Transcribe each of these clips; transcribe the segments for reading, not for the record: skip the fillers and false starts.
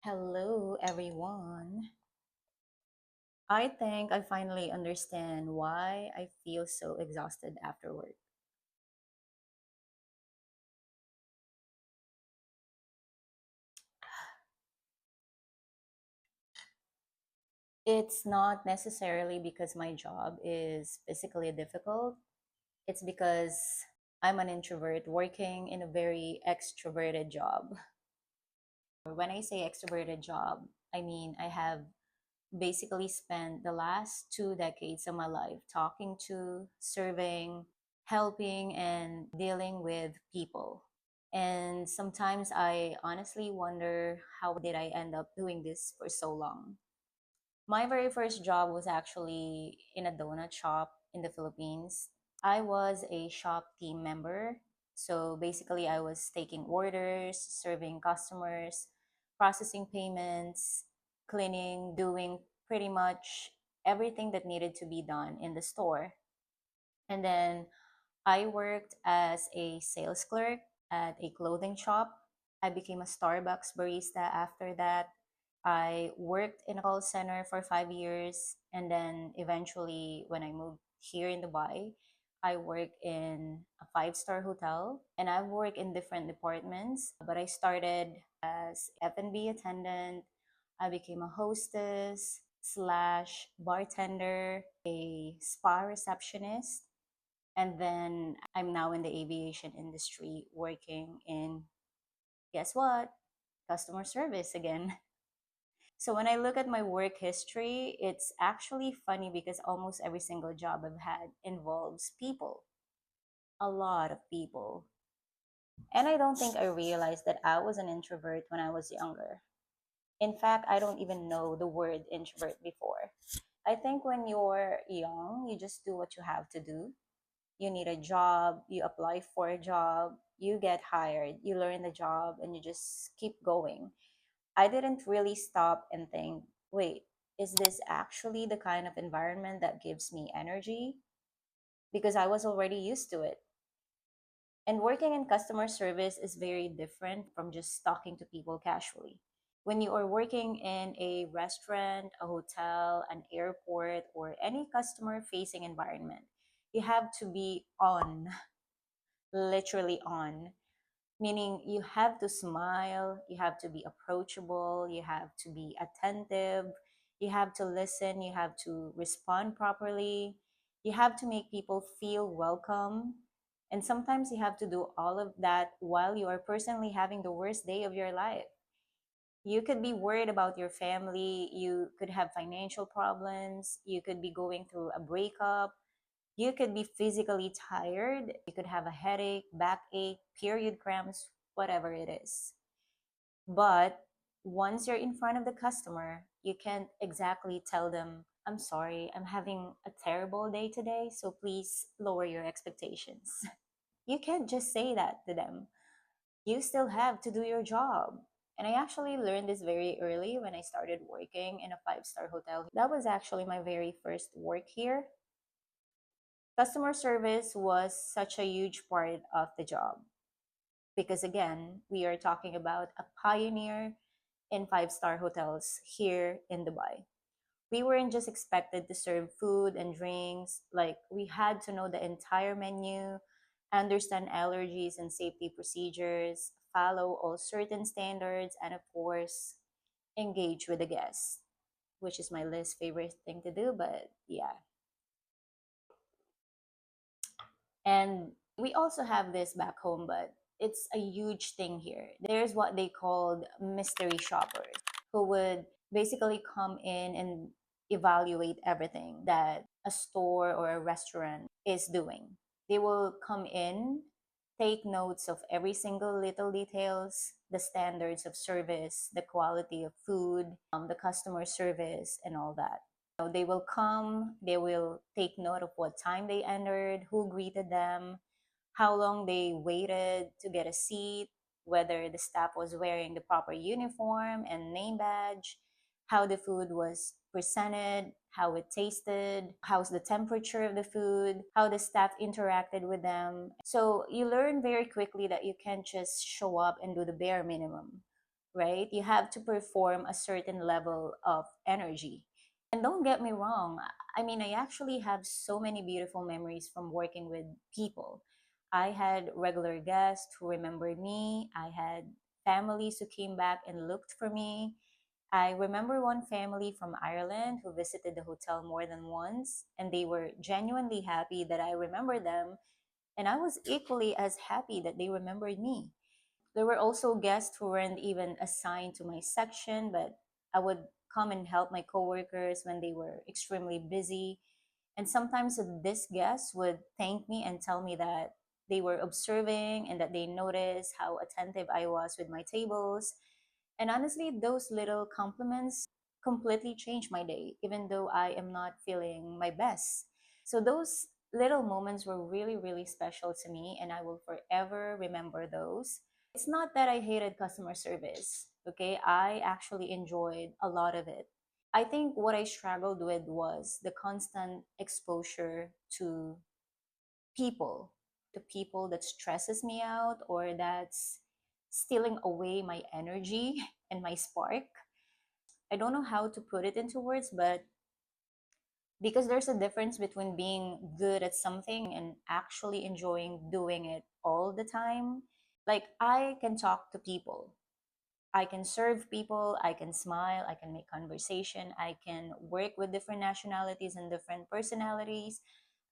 Hello, everyone. I think I finally understand why I feel so exhausted after work. It's not necessarily because my job is physically difficult, it's because I'm an introvert working in a very extroverted job. When I say extroverted job, I mean I have basically spent the last 2 decades of my life talking to, serving, helping, and dealing with people. And sometimes I honestly wonder, how did I end up doing this for so long? My very first job was actually in a donut shop in the Philippines. I was a shop team member. So basically, I was taking orders, serving customers, processing payments, cleaning, doing pretty much everything that needed to be done in the store. And then I worked as a sales clerk at a clothing shop. I became a Starbucks barista after that. I worked in a call center for 5 years. And then eventually, when I moved here in Dubai, I worked in a five-star hotel and I've worked in different departments. But I started as F&B attendant. I became a hostess slash bartender, a spa receptionist, and then I'm now in the aviation industry working in, guess what? Customer service again. So when I look at my work history, it's actually funny because almost every single job I've had involves people, a lot of people. And I don't think I realized that I was an introvert when I was younger. In fact, I don't even know the word introvert before. I think when you're young, you just do what you have to do. You need a job, you apply for a job, you get hired, you learn the job, and you just keep going. I didn't really stop and think, wait, is this actually the kind of environment that gives me energy? Because I was already used to it. And working in customer service is very different from just talking to people casually. When you are working in a restaurant, a hotel, an airport, or any customer facing environment, you have to be on, literally on, meaning you have to smile, you have to be approachable, you have to be attentive, you have to listen, you have to respond properly, you have to make people feel welcome. And sometimes you have to do all of that while you are personally having the worst day of your life. You could be worried about your family, you could have financial problems, you could be going through a breakup, you could be physically tired, you could have a headache, backache, period cramps, whatever it is. But once you're in front of the customer, you can't exactly tell them, I'm sorry, I'm having a terrible day today, so please lower your expectations. You can't just say that to them. You still have to do your job. And I actually learned this very early when I started working in a five-star hotel. That was actually my very first work here. Customer service was such a huge part of the job because, again, we are talking about a pioneer in five-star hotels here in Dubai. We weren't just expected to serve food and drinks, like, we had to know the entire menu, understand allergies and safety procedures, follow all certain standards, and of course, engage with the guests, which is my least favorite thing to do, but yeah. And we also have this back home, but it's a huge thing here. There's what they called mystery shoppers who would basically come in and evaluate everything that a store or a restaurant is doing. They will come in, take notes of every single little details, the standards of service, the quality of food, the customer service, and all that. They will come, they will take note of what time they entered, who greeted them, how long they waited to get a seat, whether the staff was wearing the proper uniform and name badge, how the food was presented, how it tasted, how's the temperature of the food, how the staff interacted with them. So you learn very quickly that you can't just show up and do the bare minimum. right? You have to perform a certain level of energy. And don't get me wrong, I mean, I actually have so many beautiful memories from working with people. I had regular guests who remembered me, I had families who came back and looked for me. I remember one family from Ireland who visited the hotel more than once, and they were genuinely happy that I remember them, and I was equally as happy that they remembered me. There were also guests who weren't even assigned to my section, but I would come and help my coworkers when they were extremely busy. And sometimes these guests would thank me and tell me that they were observing and that they noticed how attentive I was with my tables. And honestly, those little compliments completely changed my day, even though I am not feeling my best. So those little moments were really, really special to me, and I will forever remember those. It's not that I hated customer service, okay? I actually enjoyed a lot of it. I think what I struggled with was the constant exposure people, to people that stresses me out or that's stealing away my energy and my spark. I don't know how to put it into words, but because there's a difference between being good at something and actually enjoying doing it all the time. Like, I can talk to people, I can serve people, I can smile, I can make conversation, I can work with different nationalities and different personalities.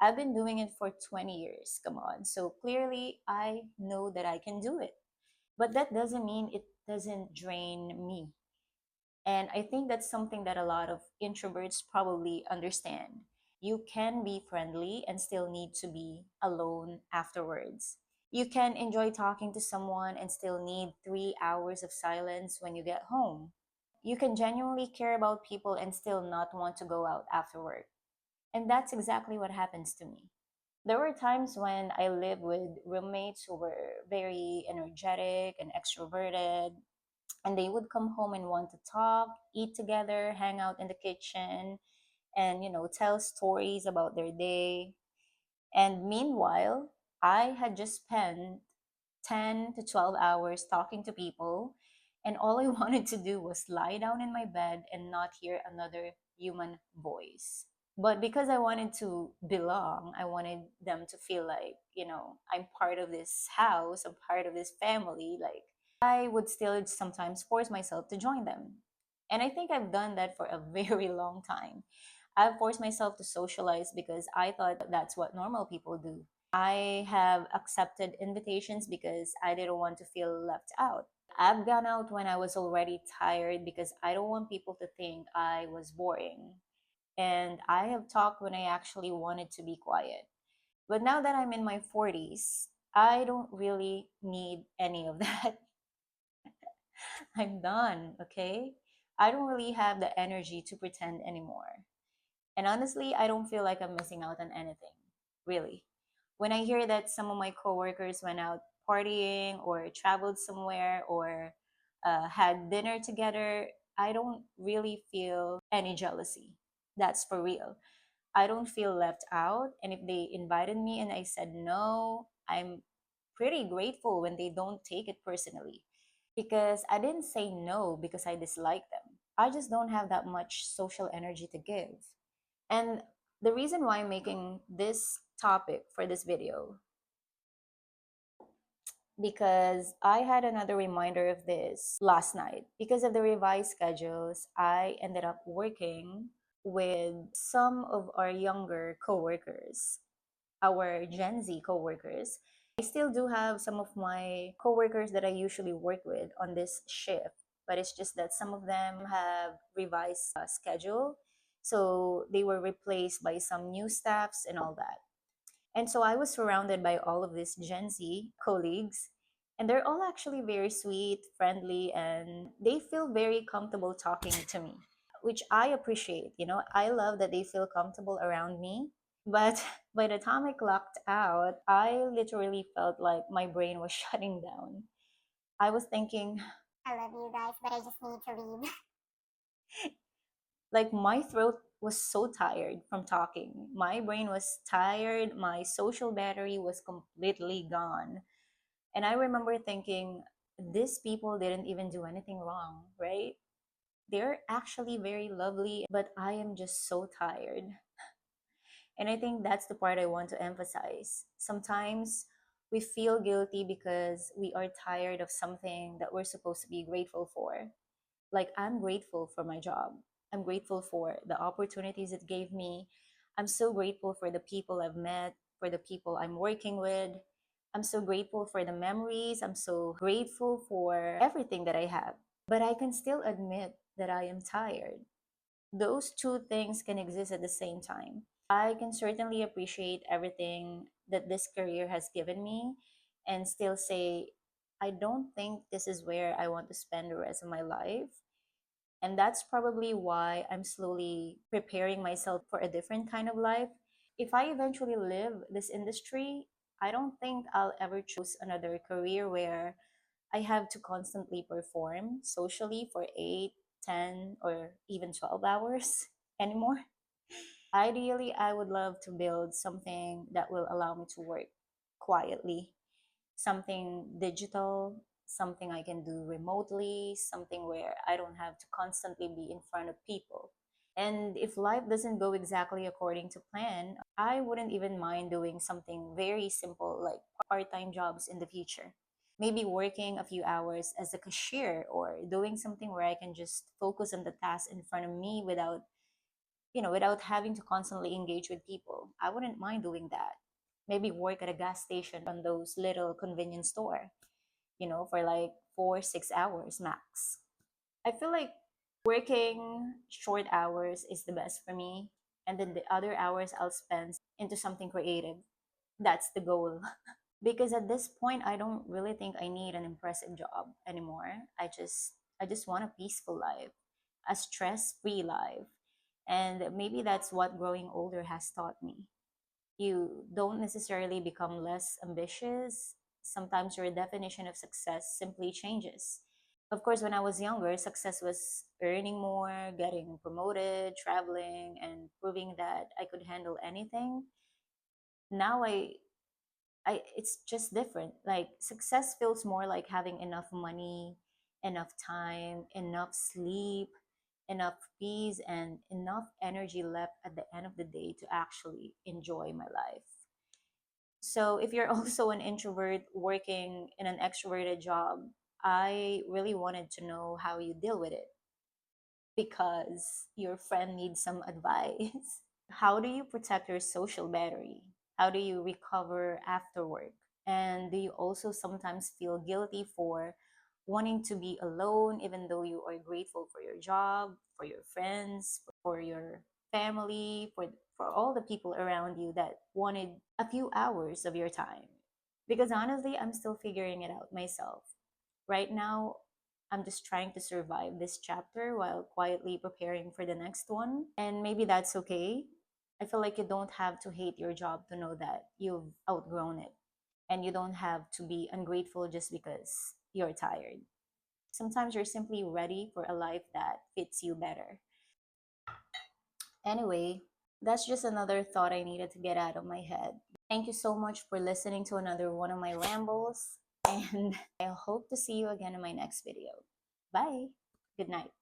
I've been doing it for 20 years. Come on. So clearly, I know that I can do it. But that doesn't mean it doesn't drain me. And I think that's something that a lot of introverts probably understand. You can be friendly and still need to be alone afterwards. You can enjoy talking to someone and still need 3 hours of silence when you get home. You can genuinely care about people and still not want to go out after work. And that's exactly what happens to me. There were times when I lived with roommates who were very energetic and extroverted, and they would come home and want to talk, eat together, hang out in the kitchen, and tell stories about their day. And meanwhile, I had just spent 10 to 12 hours talking to people, and all I wanted to do was lie down in my bed and not hear another human voice. But because I wanted to belong, I wanted them to feel like, I'm part of this house, I'm part of this family. Like, I would still sometimes force myself to join them. And I think I've done that for a very long time. I've forced myself to socialize because I thought that's what normal people do. I have accepted invitations because I didn't want to feel left out. I've gone out when I was already tired because I don't want people to think I was boring. And I have talked when I actually wanted to be quiet. But now that I'm in my 40s, I don't really need any of that. I'm done, okay? I don't really have the energy to pretend anymore. And honestly, I don't feel like I'm missing out on anything, really. When I hear that some of my coworkers went out partying or traveled somewhere or had dinner together, I don't really feel any jealousy. That's for real. I don't feel left out. And if they invited me and I said no, I'm pretty grateful when they don't take it personally, because I didn't say no because I dislike them. I just don't have that much social energy to give. And the reason why I'm making this topic for this video, because I had another reminder of this last night. Because of the revised schedules, I ended up working with some of our younger coworkers, our Gen Z coworkers. I still do have some of my coworkers that I usually work with on this shift, but it's just that some of them have revised schedule. So they were replaced by some new staffs and all that. And so I was surrounded by all of these Gen Z colleagues, and they're all actually very sweet, friendly, and they feel very comfortable talking to me, which I appreciate. I love that they feel comfortable around me. But by the time I clocked out, I literally felt like my brain was shutting down. I was thinking, I love you guys, but I just need to leave. like, my throat was so tired from talking. My brain was tired. My social battery was completely gone. And I remember thinking, these people didn't even do anything wrong, right? They're actually very lovely, but I am just so tired. And I think that's the part I want to emphasize. Sometimes we feel guilty because we are tired of something that we're supposed to be grateful for. Like, I'm grateful for my job. I'm grateful for the opportunities it gave me. I'm so grateful for the people I've met, for the people I'm working with. I'm so grateful for the memories. I'm so grateful for everything that I have. But I can still admit that I am tired. Those two things can exist at the same time. I can certainly appreciate everything that this career has given me and still say, I don't think this is where I want to spend the rest of my life. And that's probably why I'm slowly preparing myself for a different kind of life. If I eventually leave this industry, I don't think I'll ever choose another career where I have to constantly perform socially for 8, 10, or even 12 hours anymore. Ideally, I would love to build something that will allow me to work quietly, something digital, something I can do remotely, something where I don't have to constantly be in front of people. And if life doesn't go exactly according to plan, I wouldn't even mind doing something very simple like part time jobs in the future. Maybe working a few hours as a cashier or doing something where I can just focus on the task in front of me without, without having to constantly engage with people. I wouldn't mind doing that. Maybe work at a gas station on those little convenience store, for like 4, 6 hours max. I feel like working short hours is the best for me. And then the other hours I'll spend into something creative. That's the goal. Because at this point I don't really think I need an impressive job anymore. I just want a peaceful life, a stress-free life. And maybe that's what growing older has taught me. You don't necessarily become less ambitious. Sometimes your definition of success simply changes. Of course, when I was younger, success was earning more, getting promoted, traveling, and proving that I could handle anything. Now it's just different. Like, success feels more like having enough money, enough time, enough sleep, enough peace, and enough energy left at the end of the day to actually enjoy my life. So if you're also an introvert working in an extroverted job, I really wanted to know how you deal with it because your friend needs some advice. How do you protect your social battery? How do you recover after work? And do you also sometimes feel guilty for wanting to be alone, even though you are grateful for your job, for your friends, for your family, for all the people around you that wanted a few hours of your time? Because honestly, I'm still figuring it out myself. Right now, I'm just trying to survive this chapter while quietly preparing for the next one. And maybe that's okay. I feel like you don't have to hate your job to know that you've outgrown it. And you don't have to be ungrateful just because you're tired. Sometimes you're simply ready for a life that fits you better. Anyway, that's just another thought I needed to get out of my head. Thank you so much for listening to another one of my rambles, and I hope to see you again in my next video. Bye. Good night.